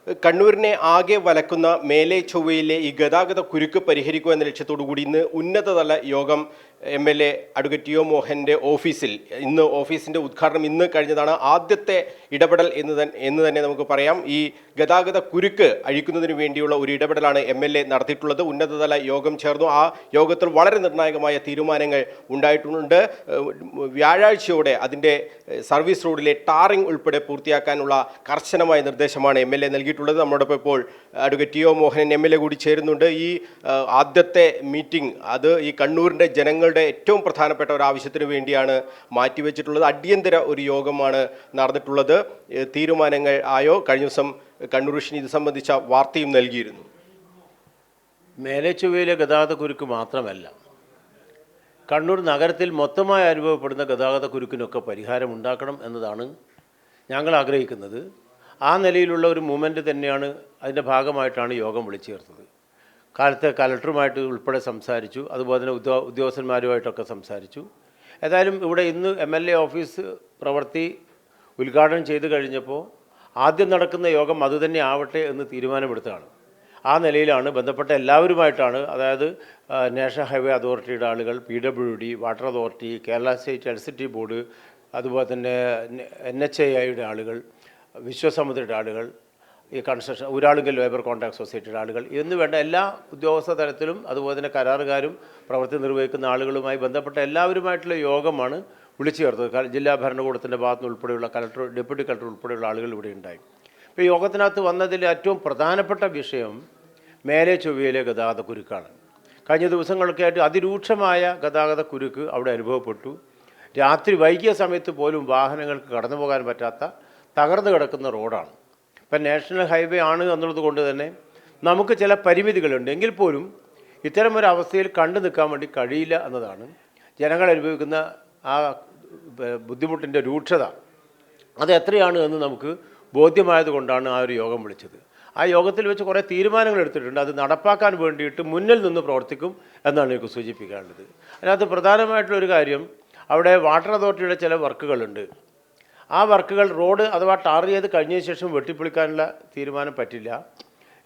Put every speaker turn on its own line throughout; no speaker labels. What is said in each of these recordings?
കണ്ണൂരിനെ ആകെ വലക്കുന്ന മേലെ ചൊവ്വയിലെ ഈ ഗതാഗത കുരുക്ക് പരിഹരിക്കുക എന്ന ലക്ഷ്യത്തോടു കൂടി ഇന്ന് ഉന്നതതല യോഗം MLA അഡ്വക്കേറ്റ് ടി ഒ മോഹൻ്റെ ഓഫീസിൽ ഓഫീസിൻ്റെ ഉദ്ഘാടനം ഇന്ന് കഴിഞ്ഞതാണ്. ആദ്യത്തെ ഇടപെടൽ എന്ന് തന്നെ നമുക്ക് പറയാം. ഈ ഗതാഗത കുരുക്ക് അഴിക്കുന്നതിന് വേണ്ടിയുള്ള ഒരു ഇടപെടലാണ് MLA നടത്തിയിട്ടുള്ളത്. ഉന്നതതല യോഗം ചേർന്നു. ആ യോഗത്തിൽ വളരെ നിർണായകമായ തീരുമാനങ്ങൾ ഉണ്ടായിട്ടുണ്ട്. വ്യാഴാഴ്ചയോടെ അതിൻ്റെ സർവീസ് റോഡിലെ ടാറിംഗ് ഉൾപ്പെടെ പൂർത്തിയാക്കാനുള്ള കർശനമായ നിർദ്ദേശമാണ് MLA നൽകിയിട്ടുള്ളത്. നമ്മോടൊപ്പം ഇപ്പോൾ advocate T O Mohanan MLA കൂടി ചേരുന്നുണ്ട്. ഈ ആദ്യത്തെ മീറ്റിംഗ് അത് ഈ കണ്ണൂരിൻ്റെ ജനങ്ങളുടെ ഏറ്റവും പ്രധാനപ്പെട്ട ഒരു ആവശ്യത്തിന് വേണ്ടിയാണ് മാറ്റിവെച്ചിട്ടുള്ളത്. അടിയന്തര ഒരു യോഗമാണ് നടന്നിട്ടുള്ളത്. തീരുമാനങ്ങൾ ആയോ? കഴിഞ്ഞ ദിവസം കണ്ണൂർ വിഷൻ ഇത് സംബന്ധിച്ച വാർത്തയും നൽകിയിരുന്നു.
മേലെ ചൊവ്വയിലെ ഗതാഗത കുരുക്ക് മാത്രമല്ല, കണ്ണൂർ നഗരത്തിൽ മൊത്തമായി അനുഭവപ്പെടുന്ന ഗതാഗത കുരുക്കിനൊക്കെ പരിഹാരം ഉണ്ടാക്കണം എന്നതാണ് ഞങ്ങൾ ആഗ്രഹിക്കുന്നത്. ആ നിലയിലുള്ള ഒരു മൂവ്മെൻറ്റ് തന്നെയാണ് അതിൻ്റെ ഭാഗമായിട്ടാണ് യോഗം വിളിച്ചു ചേർത്തത്. കാലത്തെ കലക്ടറുമായിട്ട് ഉൾപ്പെടെ സംസാരിച്ചു, അതുപോലെ തന്നെ ഉദ്യോഗസ്ഥന്മാരുമായിട്ടൊക്കെ സംസാരിച്ചു. ഏതായാലും ഇവിടെ ഇന്ന് MLA ഓഫീസ് പ്രവൃത്തി ഉദ്ഘാടനം ചെയ്ത് കഴിഞ്ഞപ്പോൾ ആദ്യം നടക്കുന്ന യോഗം അതുതന്നെ ആവട്ടെ എന്ന് തീരുമാനമെടുത്തതാണ്. ആ നിലയിലാണ് ബന്ധപ്പെട്ട എല്ലാവരുമായിട്ടാണ്, അതായത് നാഷണൽ ഹൈവേ അതോറിറ്റിയുടെ ആളുകൾ, PWD, water authority, Kerala state electricity board, അതുപോലെ തന്നെ NHAIയുടെ ആളുകൾ, വിശ്വസമുദ്രയുടെ ആളുകൾ, ഈ കൺസ്ട്രക്ഷൻ ഊരാളുങ്കൽ ലേബർ കോൺട്രാക്ട് സൊസൈറ്റിയുടെ ആളുകൾ എന്ന് വേണ്ട എല്ലാ ഉദ്യോഗസ്ഥ തലത്തിലും അതുപോലെ തന്നെ കരാറുകാരും പ്രവൃത്തി നിർവഹിക്കുന്ന ആളുകളുമായി ബന്ധപ്പെട്ട എല്ലാവരുമായിട്ടുള്ള യോഗമാണ് വിളിച്ചു ചേർത്തത്. ജില്ലാ ഭരണകൂടത്തിൻ്റെ ഭാഗത്തുനിന്ന് ഉൾപ്പെടെയുള്ള കലക്ടർ, ഡെപ്യൂട്ടി കലക്ടർ ഉൾപ്പെടെയുള്ള ആളുകൾ ഇവിടെ ഉണ്ടായി. ഇപ്പോൾ യോഗത്തിനകത്ത് വന്നതിൽ ഏറ്റവും പ്രധാനപ്പെട്ട വിഷയം മേലെ ചൊവ്വയിലെ ഗതാഗത കുരുക്കാണ്. കഴിഞ്ഞ ദിവസങ്ങളൊക്കെ ആയിട്ട് അതിരൂക്ഷമായ ഗതാഗത കുരുക്ക് അവിടെ അനുഭവപ്പെട്ടു. രാത്രി വൈകിയ സമയത്ത് പോലും വാഹനങ്ങൾക്ക് കടന്നു പോകാൻ പറ്റാത്ത തകർന്നു കിടക്കുന്ന റോഡാണ്. ഇപ്പം നാഷണൽ ഹൈവേ ആണ് എന്നുള്ളത് കൊണ്ട് തന്നെ നമുക്ക് ചില പരിമിതികളുണ്ട്. എങ്കിൽ പോലും ഇത്തരമൊരു അവസ്ഥയിൽ കണ്ടു നിൽക്കാൻ വേണ്ടി കഴിയില്ല എന്നതാണ് ജനങ്ങൾ അനുഭവിക്കുന്ന ആ ബുദ്ധിമുട്ടിൻ്റെ രൂക്ഷത. അത് എത്രയാണ് എന്ന് നമുക്ക് ബോധ്യമായതുകൊണ്ടാണ് ആ ഒരു യോഗം വിളിച്ചത്. ആ യോഗത്തിൽ വെച്ച് കുറേ തീരുമാനങ്ങൾ എടുത്തിട്ടുണ്ട്. അത് നടപ്പാക്കാൻ വേണ്ടിയിട്ട് മുന്നിൽ നിന്ന് പ്രവർത്തിക്കും എന്നാണ് എനിക്ക് സൂചിപ്പിക്കാനുള്ളത്. അതിനകത്ത് പ്രധാനമായിട്ടുള്ളൊരു കാര്യം, അവിടെ വാട്ടർ അതോറിറ്റിയുടെ ചില വർക്കുകളുണ്ട്. ആ വർക്കുകൾ റോഡ് അഥവാ ടാർ ചെയ്ത് കഴിഞ്ഞതിന് ശേഷം വെട്ടിപ്പൊളിക്കാനുള്ള തീരുമാനം പറ്റില്ല.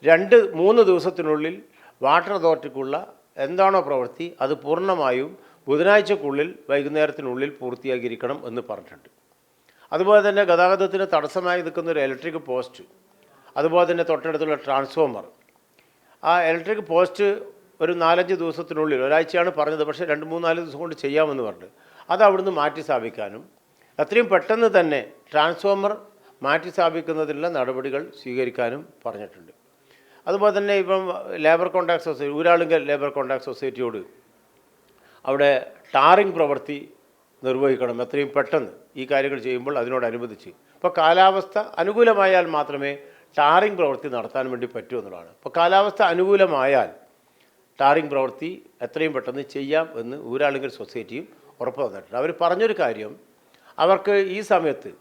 2-3 ദിവസത്തിനുള്ളിൽ വാട്ടർ അതോറിറ്റിക്കുള്ള എന്താണോ പ്രവൃത്തി അത് പൂർണ്ണമായും ബുധനാഴ്ചക്കുള്ളിൽ വൈകുന്നേരത്തിനുള്ളിൽ പൂർത്തിയാക്കിയിരിക്കണം എന്ന് പറഞ്ഞിട്ടുണ്ട്. അതുപോലെ തന്നെ ഗതാഗതത്തിന് തടസ്സമായി നിൽക്കുന്ന ഒരു ഇലക്ട്രിക് പോസ്റ്റ്, അതുപോലെ തന്നെ തൊട്ടടുത്തുള്ള ട്രാൻസ്ഫോമർ, ആ ഇലക്ട്രിക് പോസ്റ്റ് ഒരു 4-5 ദിവസത്തിനുള്ളിൽ, ഒരാഴ്ചയാണ് പറഞ്ഞത്, പക്ഷേ 2-3-4 ദിവസം കൊണ്ട് ചെയ്യാമെന്ന് പറഞ്ഞു. അത് അവിടുന്ന് മാറ്റി സ്ഥാപിക്കാനും അത്രയും പെട്ടെന്ന് തന്നെ ട്രാൻസ്ഫോമർ മാറ്റി സ്ഥാപിക്കുന്നതിനുള്ള നടപടികൾ സ്വീകരിക്കാനും പറഞ്ഞിട്ടുണ്ട്. അതുപോലെ തന്നെ ഇപ്പം labour contract society, Uralungal labour contract സൊസൈറ്റിയോട് അവിടെ ടാറിംഗ് പ്രവൃത്തി നിർവഹിക്കണം എത്രയും പെട്ടെന്ന് ഈ കാര്യങ്ങൾ ചെയ്യുമ്പോൾ അതിനോടനുബന്ധിച്ച്. ഇപ്പോൾ കാലാവസ്ഥ അനുകൂലമായാൽ മാത്രമേ ടാറിംഗ് പ്രവൃത്തി നടത്താൻ വേണ്ടി പറ്റൂ എന്നുള്ളതാണ്. ഇപ്പോൾ കാലാവസ്ഥ അനുകൂലമായാൽ ടാറിംഗ് പ്രവൃത്തി എത്രയും പെട്ടെന്ന് ചെയ്യാം എന്ന് ഊരാളുങ്കൽ സൊസൈറ്റിയും ഉറപ്പ് തന്നിട്ടുണ്ട്. അവർ പറഞ്ഞൊരു കാര്യം, അവർക്ക് ഈ സമയത്ത്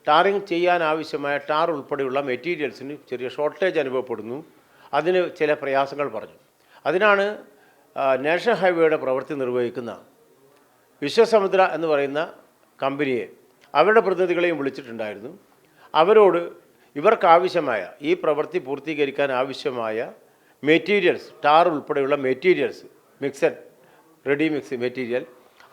ടാറിംഗ് ചെയ്യാൻ ആവശ്യമായ ടാർ ഉൾപ്പെടെയുള്ള മെറ്റീരിയൽസിന് ചെറിയ ഷോർട്ടേജ് അനുഭവപ്പെടുന്നു, അതിന് ചില പ്രയാസങ്ങൾ പറഞ്ഞു. അതിനാണ് നാഷണൽ ഹൈവേയുടെ പ്രവൃത്തി നിർവഹിക്കുന്ന വിശ്വസമുദ്ര എന്ന് പറയുന്ന കമ്പനിയെ, അവരുടെ പ്രതിനിധികളെയും വിളിച്ചിട്ടുണ്ടായിരുന്നു. അവരോട് ഇവർക്കാവശ്യമായ ഈ പ്രവൃത്തി പൂർത്തീകരിക്കാൻ ആവശ്യമായ മെറ്റീരിയൽസ്, ടാർ ഉൾപ്പെടെയുള്ള materials, mixed ready mix material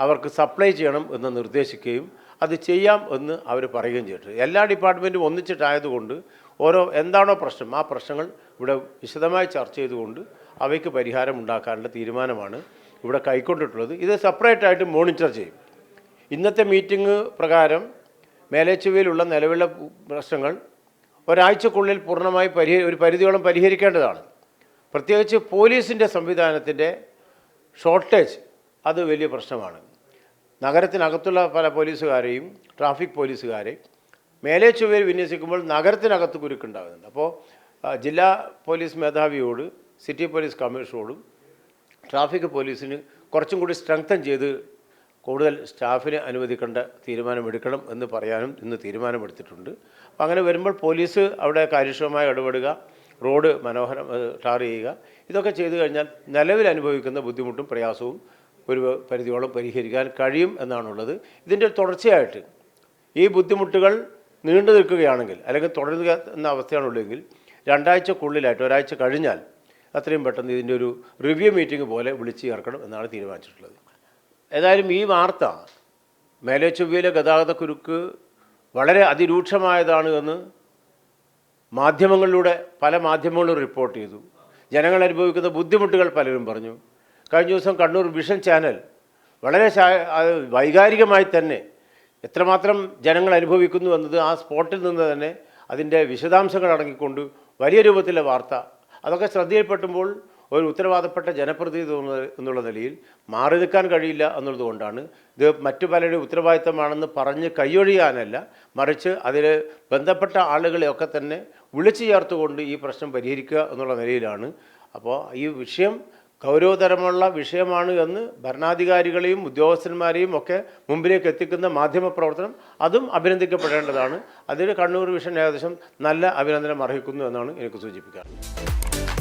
അവർക്ക് സപ്ലൈ ചെയ്യണം എന്ന് നിർദ്ദേശിക്കുകയും അത് ചെയ്യാം എന്ന് അവർ പറയുകയും ചെയ്തിട്ടുണ്ട്. എല്ലാ ഡിപ്പാർട്ട്മെൻറ്റും ഒന്നിച്ചിട്ടായതുകൊണ്ട് എന്താണോ പ്രശ്നം ആ പ്രശ്നങ്ങൾ ഇവിടെ വിശദമായി ചർച്ച ചെയ്തുകൊണ്ട് അവയ്ക്ക് പരിഹാരം ഉണ്ടാക്കാനുള്ള തീരുമാനമാണ് ഇവിടെ കൈക്കൊണ്ടിട്ടുള്ളത്. ഇത് സെപ്പറേറ്റായിട്ട് മോണിറ്റർ ചെയ്യും. ഇന്നത്തെ മീറ്റിംഗ് പ്രകാരം മേലെ ചൊവ്വയിലുള്ള നിലവിലുള്ള പ്രശ്നങ്ങൾ ഒരാഴ്ചക്കുള്ളിൽ പൂർണ്ണമായി ഒരു പരിധിയോളം പരിഹരിക്കേണ്ടതാണ്. പ്രത്യേകിച്ച് പോലീസിൻ്റെ സംവിധാനത്തിൻ്റെ ഷോർട്ടേജ് അത് വലിയ പ്രശ്നമാണ്. നഗരത്തിനകത്തുള്ള പല പോലീസുകാരെയും, ട്രാഫിക് പോലീസുകാരെ മേലെ ചൊവ്വയിൽ വിന്യസിക്കുമ്പോൾ നഗരത്തിനകത്ത് കുരുക്കുണ്ടാകുന്നുണ്ട്. അപ്പോൾ ജില്ലാ പോലീസ് മേധാവിയോട്, സിറ്റി പോലീസ് കമ്മീഷണറോടും ട്രാഫിക് പോലീസിന് കുറച്ചും കൂടി സ്ട്രെങ്തൻ ചെയ്ത് കൂടുതൽ സ്റ്റാഫിനെ അനുവദിക്കേണ്ട തീരുമാനമെടുക്കണം എന്ന് പറയാനും ഇന്ന് തീരുമാനമെടുത്തിട്ടുണ്ട്. അപ്പോൾ അങ്ങനെ വരുമ്പോൾ പോലീസ് അവിടെ കാര്യക്ഷമമായി ഇടപെടുക, റോഡ് ടാർ ചെയ്യുക, ഇതൊക്കെ ചെയ്തു കഴിഞ്ഞാൽ നിലവിൽ അനുഭവിക്കുന്ന ബുദ്ധിമുട്ടും പ്രയാസവും ഒരു പരിധിയോളം പരിഹരിക്കാൻ കഴിയും എന്നാണുള്ളത്. ഇതിൻ്റെ തുടർച്ചയായിട്ട് ഈ ബുദ്ധിമുട്ടുകൾ നീണ്ടു നിൽക്കുകയാണെങ്കിൽ അല്ലെങ്കിൽ തുടരുക എന്ന അവസ്ഥയാണുള്ളതെങ്കിൽ 2 ആഴ്ചക്കുള്ളിലായിട്ട്, ഒരാഴ്ച കഴിഞ്ഞാൽ അത്രയും പെട്ടെന്ന് ഇതിൻ്റെ ഒരു റിവ്യൂ മീറ്റിംഗ് പോലെ വിളിച്ച് ചേർക്കണം എന്നാണ് തീരുമാനിച്ചിട്ടുള്ളത്. ഏതായാലും ഈ വാർത്ത മേലെ ചൊവ്വയിലെ ഗതാഗതക്കുരുക്ക് വളരെ അതിരൂക്ഷമായതാണ് എന്ന് മാധ്യമങ്ങളിലൂടെ പല മാധ്യമങ്ങളും റിപ്പോർട്ട് ചെയ്തു. ജനങ്ങൾ അനുഭവിക്കുന്ന ബുദ്ധിമുട്ടുകൾ പലരും പറഞ്ഞു. കഴിഞ്ഞ ദിവസം കണ്ണൂർ വിഷൻ ചാനൽ വളരെ വൈകാരികമായി തന്നെ എത്രമാത്രം ജനങ്ങൾ അനുഭവിക്കുന്നു എന്നത് ആ സ്പോട്ടിൽ നിന്ന് തന്നെ അതിൻ്റെ വിശദാംശങ്ങൾ അടങ്ങിക്കൊണ്ട് വലിയ രൂപത്തിലെ വാർത്ത, അതൊക്കെ ശ്രദ്ധയിൽപ്പെട്ടുമ്പോൾ ഒരു ഉത്തരവാദപ്പെട്ട ജനപ്രതിനിധി എന്നുള്ള നിലയിൽ മാറി നിൽക്കാൻ കഴിയില്ല എന്നുള്ളതുകൊണ്ടാണ് ഇത് മറ്റു പലരുടെ ഉത്തരവാദിത്തമാണെന്ന് പറഞ്ഞ് കൈയൊഴിയാനല്ല, മറിച്ച് അതിൽ ബന്ധപ്പെട്ട ആളുകളെയൊക്കെ തന്നെ വിളിച്ചു ചേർത്തുകൊണ്ട് ഈ പ്രശ്നം പരിഹരിക്കുക എന്നുള്ള നിലയിലാണ്. അപ്പോൾ ഈ വിഷയം ഗൗരവതരമുള്ള വിഷയമാണ് എന്ന് ഭരണാധികാരികളെയും ഉദ്യോഗസ്ഥന്മാരെയും ഒക്കെ മുമ്പിലേക്ക് എത്തിക്കുന്ന മാധ്യമപ്രവർത്തനം അതും അഭിനന്ദിക്കപ്പെടേണ്ടതാണ്. അതിന് കണ്ണൂർ വിഷൻ ഏകദേശം നല്ല അഭിനന്ദനം അർഹിക്കുന്നു എന്നാണ് എനിക്ക് സൂചിപ്പിക്കാറുള്ളത്.